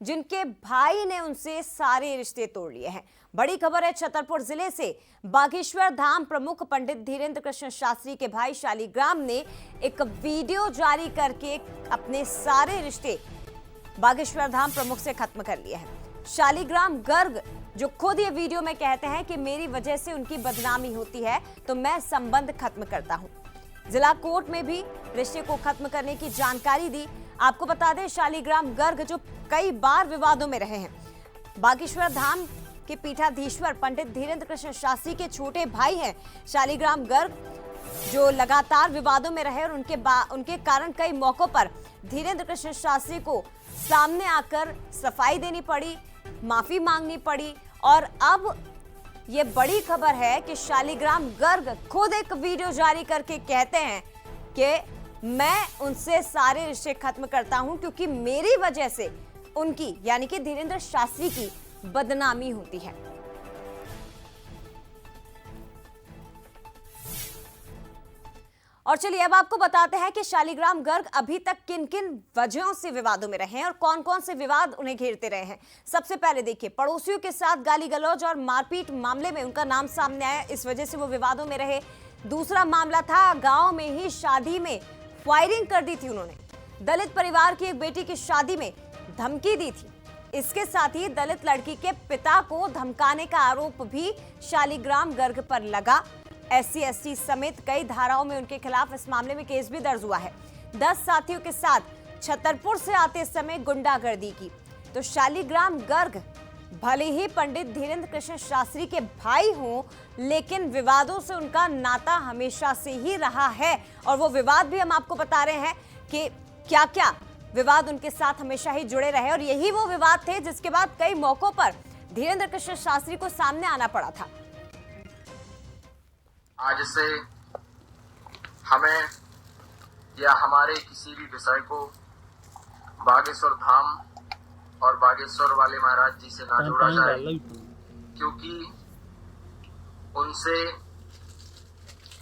जिनके भाई ने उनसे सारे रिश्ते तोड़ लिए हैं। बड़ी खबर है छतरपुर जिले से। बागेश्वर धाम प्रमुख पंडित धीरेन्द्र कृष्ण शास्त्री के भाई शालिग्राम ने एक वीडियो जारी करके अपने सारे रिश्ते बागेश्वर धाम प्रमुख से खत्म कर लिए हैं। शालिग्राम गर्ग जो खुद ये वीडियो में कहते हैं कि मेरी वजह से उनकी बदनामी होती है तो मैं संबंध खत्म करता हूं। जिला कोर्ट में भी रिश्ते को खत्म करने की जानकारी दी। आपको बता दें, शालिग्राम गर्ग जो कई बार विवादों में रहे हैं, बागेश्वर धाम के पीठाधीश्वर पंडित धीरेन्द्र कृष्ण शास्त्री के छोटे भाई हैं। शालिग्राम गर्ग जो लगातार विवादों में रहे और उनके कारण कई मौकों पर धीरेन्द्र कृष्ण शास्त्री को सामने आकर सफाई देनी पड़ी, माफी मांगनी पड़ी। और अब ये बड़ी खबर है कि शालिग्राम गर्ग खुद एक वीडियो जारी करके कहते हैं कि मैं उनसे सारे रिश्ते खत्म करता हूं क्योंकि मेरी वजह से उनकी यानी कि धीरेन्द्र शास्त्री की बदनामी होती है। और चलिए अब आपको बताते हैं कि शालिग्राम गर्ग अभी तक किन किन वजहों से विवादों में रहे हैं और कौन कौन से विवाद उन्हें घेरते रहे हैं। सबसे पहले देखिए, पड़ोसियों के साथ गाली गलौज और मारपीट मामले में उनका नाम सामने आया, इस वजह से वो विवादों में रहे। दूसरा मामला था गांव में ही शादी में फायरिंग कर दी थी उन्होंने। दलित परिवार की एक बेटी की शादी में धमकी दी थी। इसके साथ ही दलित लड़की के पिता को धमकाने का आरोप भी शालिग्राम गर्ग पर लगा। SC/ST समेत कई धाराओं में उनके खिलाफ इस मामले में केस भी दर्ज हुआ है। 10 साथियों के साथ छतरपुर से आते समय गुंडागर्दी की। तो शालिग्राम गर्ग भले ही पंडित धीरेन्द्र कृष्ण शास्त्री के भाई हों, लेकिन विवादों से उनका नाता हमेशा से ही रहा है। और वो विवाद भी हम आपको बता रहे हैं कि क्या क्या विवाद उनके साथ हमेशा ही जुड़े रहे। और यही वो विवाद थे जिसके बाद कई मौकों पर धीरेन्द्र कृष्ण शास्त्री को सामने आना पड़ा था। आज से हमें या हमारे किसी भी विषय को बागेश्वर धाम और बागेश्वर वाले महाराज जी से ना जोड़ा जाए, क्योंकि उनसे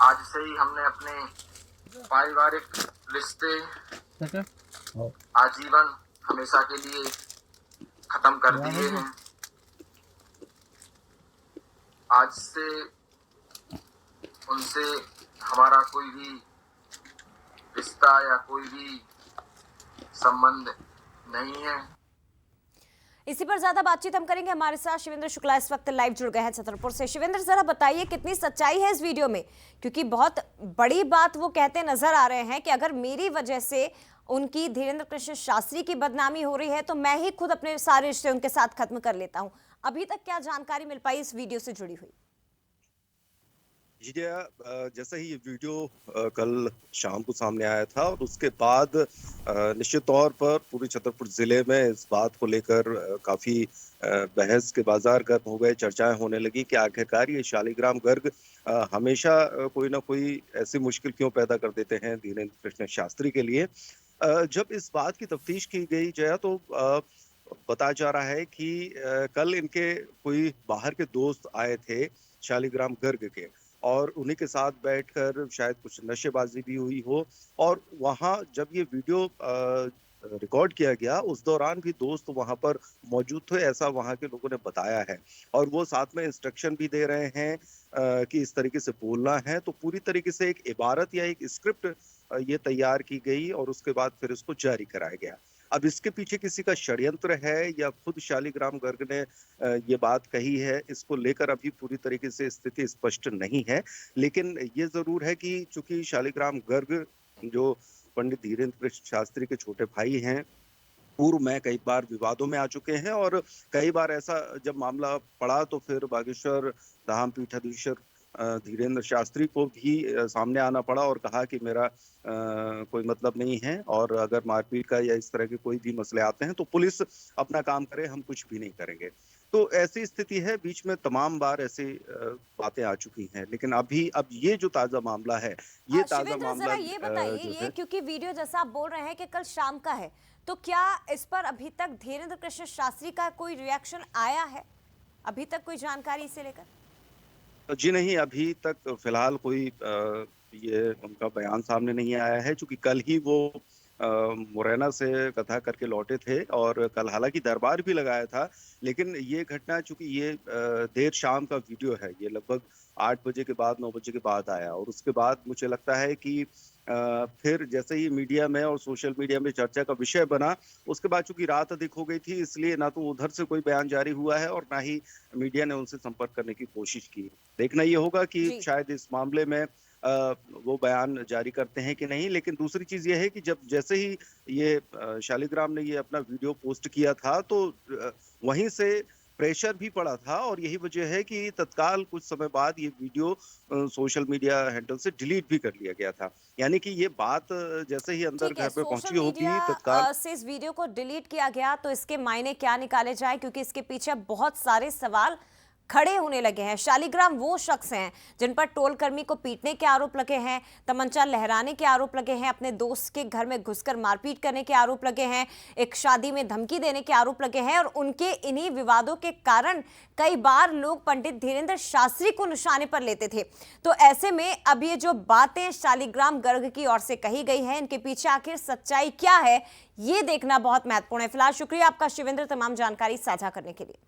आज से ही हमने अपने पारिवारिक रिश्ते आजीवन हमेशा के लिए खत्म कर दिए हैं। आज से उनसे हमारा कोई भी रिश्ता या कोई भी संबंध नहीं है। इसी पर ज्यादा बातचीत हम करेंगे। हमारे साथ शिवेंद्र शुक्ला इस वक्त लाइव जुड़ गए हैं छतरपुर से। शिवेंद्र, जरा बताइए कितनी सच्चाई है इस वीडियो में, क्योंकि बहुत बड़ी बात वो कहते नजर आ रहे हैं कि अगर मेरी वजह से उनकी धीरेन्द्र कृष्ण शास्त्री की बदनामी हो रही है तो मैं ही खुद अपने सारे रिश्ते उनके साथ खत्म कर लेता हूं। अभी तक क्या जानकारी मिल पाई इस वीडियो से जुड़ी हुई? जी जैसा ही ये वीडियो कल शाम को सामने आया था और उसके बाद निश्चित तौर पर पूरे छतरपुर जिले में इस बात को लेकर काफी बहस के बाजार गर्म हो गए, चर्चाएं होने लगी कि आखिरकार ये शालिग्राम गर्ग हमेशा कोई ना कोई ऐसी मुश्किल क्यों पैदा कर देते हैं धीरेन्द्र कृष्ण शास्त्री के लिए। जब इस बात की तफ्तीश की गई जया तो बताया जा रहा है कि कल इनके कोई बाहर के दोस्त आए थे शालिग्राम गर्ग के, और उन्हीं के साथ बैठकर शायद कुछ नशेबाजी भी हुई हो। और वहां जब ये वीडियो रिकॉर्ड किया गया उस दौरान भी दोस्त वहां पर मौजूद थे, ऐसा वहां के लोगों ने बताया है। और वो साथ में इंस्ट्रक्शन भी दे रहे हैं कि इस तरीके से बोलना है। तो पूरी तरीके से एक इबारत या एक स्क्रिप्ट ये तैयार की गई और उसके बाद फिर इसको जारी कराया गया। अब इसके पीछे किसी का षड्यंत्र है या खुद शालिग्राम गर्ग ने ये बात कही है, इसको लेकर अभी पूरी तरीके से स्थिति स्पष्ट नहीं है। लेकिन ये जरूर है कि चूंकि शालिग्राम गर्ग जो पंडित धीरेन्द्र कृष्ण शास्त्री के छोटे भाई हैं, पूर्व में कई बार विवादों में आ चुके हैं और कई बार ऐसा जब मामला पड़ा तो फिर बागेश्वर धाम पीठाधीश्वर धीरेन्द्र शास्त्री को भी सामने आना पड़ा और कहा कि मेरा कोई मतलब नहीं है, और अगर मारपीट का या इस तरह के कोई भी मसले आते हैं तो पुलिस अपना काम करे, हम कुछ भी नहीं करेंगे। तो ऐसी स्थिति है, बीच में तमाम बार ऐसी बातें आ चुकी हैं। लेकिन अभी अब ये जो ताजा मामला है, ये ताजा मामला ये बताइए, ये क्योंकि वीडियो जैसा आप बोल रहे हैं कि कल शाम का है, तो क्या इस पर अभी तक धीरेन्द्र कृष्ण शास्त्री का कोई रिएक्शन आया है? अभी तक कोई जानकारी इसे लेकर? जी नहीं, अभी तक फिलहाल कोई ये उनका बयान सामने नहीं आया है, क्योंकि कल ही वो मुरैना से कथा करके लौटे थे और कल हालांकि दरबार भी लगाया था, लेकिन ये घटना चूंकि ये देर शाम का वीडियो है, ये लगभग 8 बजे के बाद 9 बजे के बाद आया और उसके बाद मुझे लगता है कि फिर जैसे ही मीडिया में और सोशल मीडिया में चर्चा का विषय बना, उसके बाद चूंकि रात अधिक हो गई थी, इसलिए ना तो उधर से कोई बयान जारी हुआ है और ना ही मीडिया ने उनसे संपर्क करने की कोशिश की। देखना ये होगा कि जी। शायद इस मामले में वो बयान जारी करते हैं कि नहीं। लेकिन दूसरी चीज ये है कि जब जैसे ही ये शालिग्राम ने ये अपना वीडियो पोस्ट किया था, तो वहीं से प्रेशर भी पड़ा था और यही वजह है कि तत्काल कुछ समय बाद ये वीडियो सोशल मीडिया हैंडल से डिलीट भी कर लिया गया था। यानी कि ये बात जैसे ही अंदर ठीक है, घर पे सोशल पहुंची होगी मीडिया तत्काल। से इस वीडियो को डिलीट किया गया तो इसके मायने क्या निकाले जाए, क्योंकि इसके पीछे बहुत सारे सवाल खड़े होने लगे हैं। शालिग्राम वो शख्स हैं जिन पर टोल कर्मी को पीटने के आरोप लगे हैं, तमंचा लहराने के आरोप लगे हैं, अपने दोस्त के घर में घुसकर मारपीट करने के आरोप लगे हैं, एक शादी में धमकी देने के आरोप लगे हैं और उनके इन्हीं विवादों के कारण कई बार लोग पंडित धीरेंद्र शास्त्री को निशाने पर लेते थे। तो ऐसे में अब ये जो बातें शालिग्राम गर्ग की ओर से कही गई है, इनके पीछे आखिर सच्चाई क्या है, ये देखना बहुत महत्वपूर्ण है। फिलहाल शुक्रिया आपका शिवेंद्र, तमाम जानकारी साझा करने के लिए।